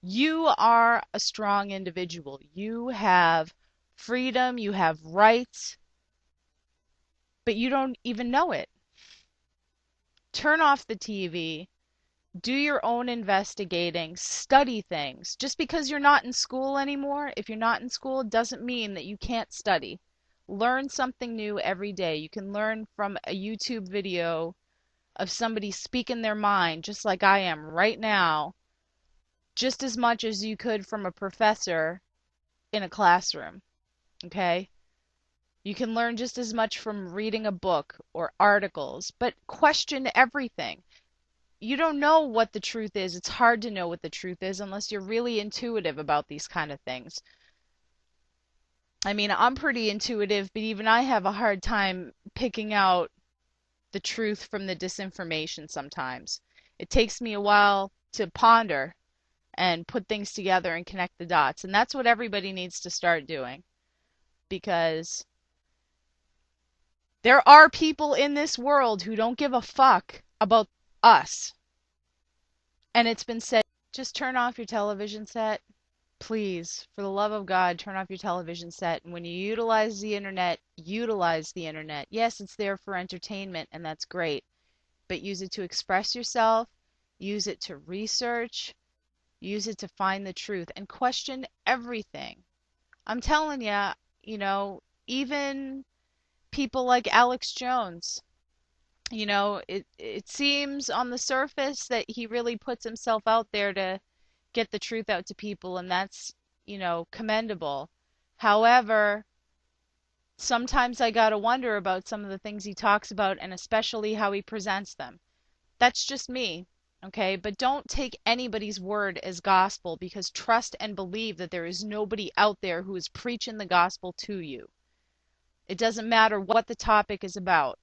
You are a strong individual. You have freedom, you have rights, but you don't even know it. Turn off the TV, do your own investigating, study things. Just because you're not in school anymore, if you're not in school, doesn't mean that you can't study. Learn something new every day. You can learn from a YouTube video of somebody speaking their mind, just like I am right now, just as much as you could from a professor in a classroom. Okay? You can learn just as much from reading a book or articles, but question everything. You don't know what the truth is. It's hard to know what the truth is unless you're really intuitive about these kind of things. I mean, I'm pretty intuitive, but even I have a hard time picking out the truth from the disinformation sometimes. It takes me a while to ponder and put things together and connect the dots. And that's what everybody needs to start doing because there are people in this world who don't give a fuck about us. And it's been said, just turn off your television set. Please, for the love of God, turn off your television set. And when you utilize the internet, utilize the internet. Yes, it's there for entertainment, and that's great. But use it to express yourself, use it to research, use it to find the truth, and question everything. I'm telling you, even people like Alex Jones, it seems on the surface that he really puts himself out there to get the truth out to people, and that's, commendable. However, sometimes I gotta wonder about some of the things he talks about and especially how he presents them. That's just me, okay? But don't take anybody's word as gospel because trust and believe that there is nobody out there who is preaching the gospel to you. It doesn't matter what the topic is about.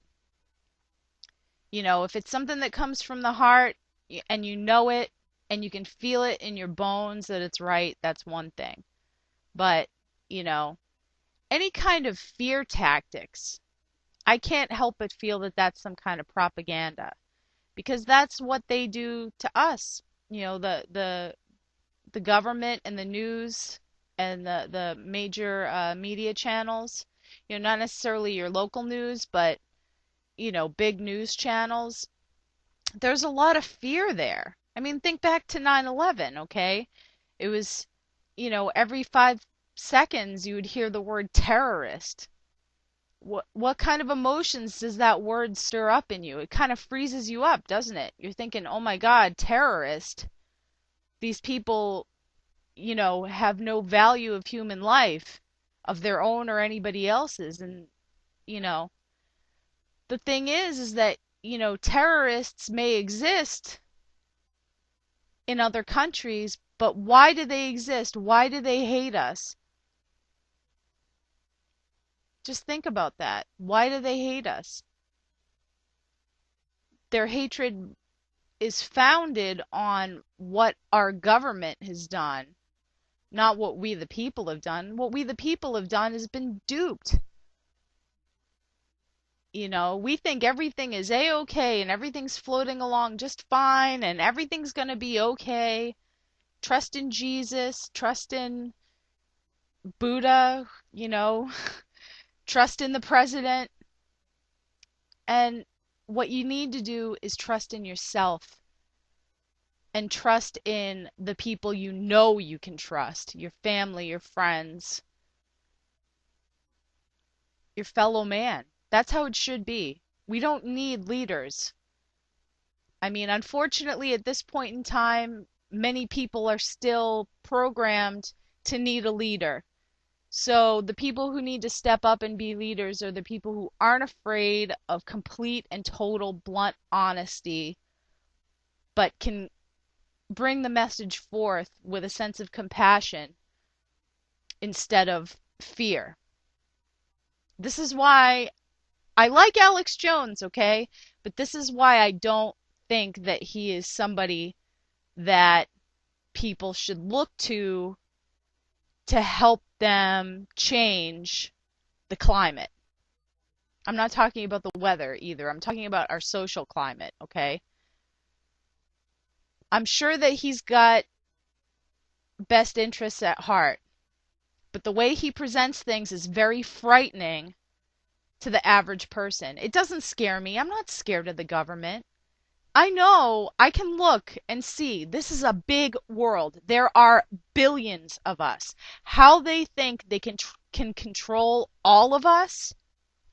If it's something that comes from the heart and you know it and you can feel it in your bones that it's right, that's one thing. But, you know, any kind of fear tactics, I can't help but feel that that's some kind of propaganda because that's what they do to us. The government and the news and the major media channels, not necessarily your local news, but big news channels, there's a lot of fear there. I mean, think back to 9/11, okay? It was, every 5 seconds you would hear the word terrorist. What kind of emotions does that word stir up in you? It kind of freezes you up, doesn't it? You're thinking, "Oh my God, terrorist. These people, have no value of human life, of their own or anybody else's." And, you know, the thing is that, terrorists may exist in other countries, but why do they exist? Why do they hate us? Just think about that. Why do they hate us? Their hatred is founded on what our government has done, not what we the people have done. What we the people have done has been duped. We think everything is a-okay and everything's floating along just fine and everything's going to be okay. Trust in Jesus, trust in Buddha, trust in the president. And what you need to do is trust in yourself and trust in the people you can trust, your family, your friends, your fellow man. That's how it should be. We don't need leaders. I mean, unfortunately, at this point in time, many people are still programmed to need a leader. So the people who need to step up and be leaders are the people who aren't afraid of complete and total blunt honesty, but can bring the message forth with a sense of compassion instead of fear. This is why I like Alex Jones, okay? But this is why I don't think that he is somebody that people should look to help them change the climate. I'm not talking about the weather either. I'm talking about our social climate, okay? I'm sure that he's got best interests at heart. But the way he presents things is very frightening to the average person. It doesn't scare me. I'm not scared of the government. I know I can look and see this is a big world. There are billions of us. How they think they can control all of us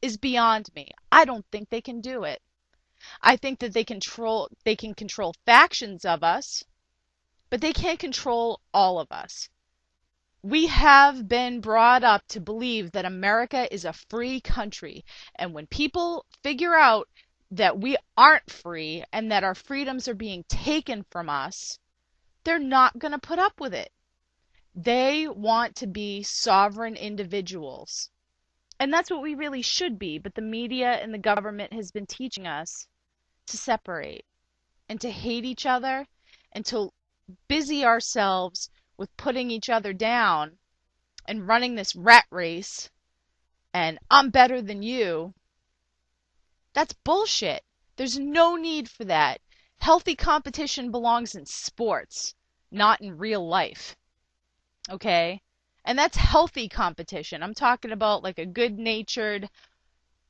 is beyond me. I don't think they can do it. I think that they can control factions of us, but they can't control all of us. We have been brought up to believe that America is a free country. And when people figure out that we aren't free and that our freedoms are being taken from us, they're not going to put up with it. They want to be sovereign individuals. And that's what we really should be. But the media and the government has been teaching us to separate and to hate each other and to busy ourselves with putting each other down and running this rat race and I'm better than you. That's bullshit. There's no need for that. Healthy competition belongs in sports, not in real life. Okay? And that's healthy competition. I'm talking about like a good-natured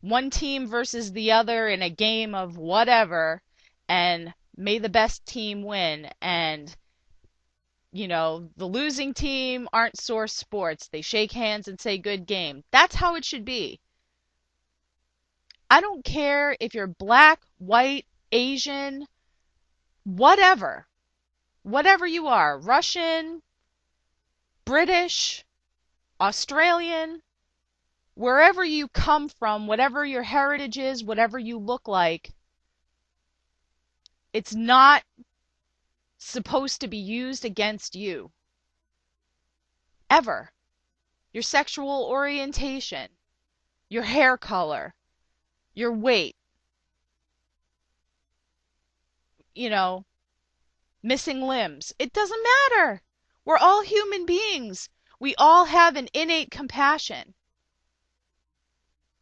one team versus the other in a game of whatever, and may the best team win. And the losing team aren't sore sports. They shake hands and say good game. That's how it should be. I don't care if you're black, white, Asian, whatever. Whatever you are, Russian, British, Australian, wherever you come from, whatever your heritage is, whatever you look like, it's not supposed to be used against you. Ever. Your sexual orientation, your hair color, your weight, missing limbs. It doesn't matter. We're all human beings. We all have an innate compassion.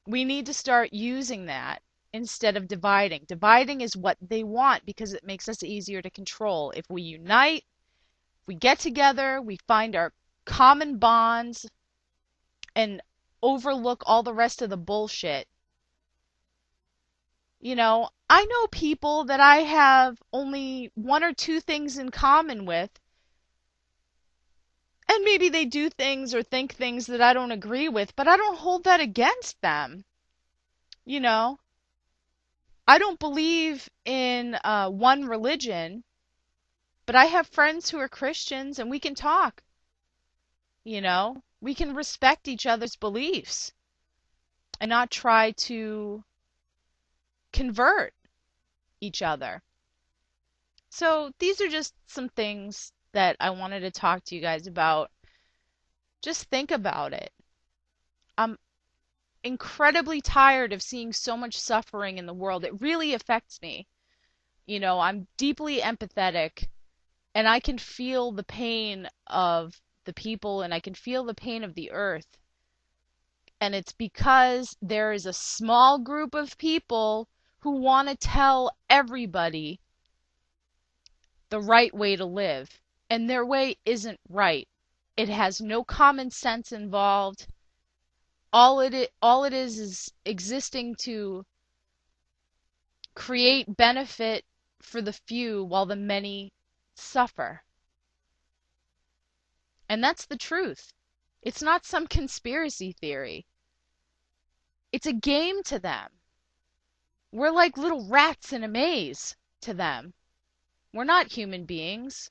We need to start using that instead of dividing. Dividing is what they want because it makes us easier to control. If we unite, we get together, we find our common bonds, and overlook all the rest of the bullshit. I know people that I have only one or two things in common with, and maybe they do things or think things that I don't agree with, but I don't hold that against them. I don't believe in one religion, but I have friends who are Christians and we can talk. We can respect each other's beliefs and not try to convert each other. So these are just some things that I wanted to talk to you guys about. Just think about it. I'm incredibly tired of seeing so much suffering in the world. It really affects me. I'm deeply empathetic and I can feel the pain of the people and I can feel the pain of the earth. And it's because there is a small group of people who want to tell everybody the right way to live. And their way isn't right. It has no common sense involved. All it is existing to create benefit for the few while the many suffer. And that's the truth. It's not some conspiracy theory. It's a game to them. We're like little rats in a maze to them. We're not human beings.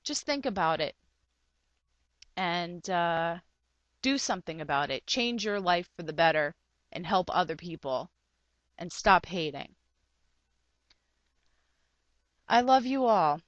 Just think about it and do something about it. Change your life for the better and help other people and stop hating. I love you all.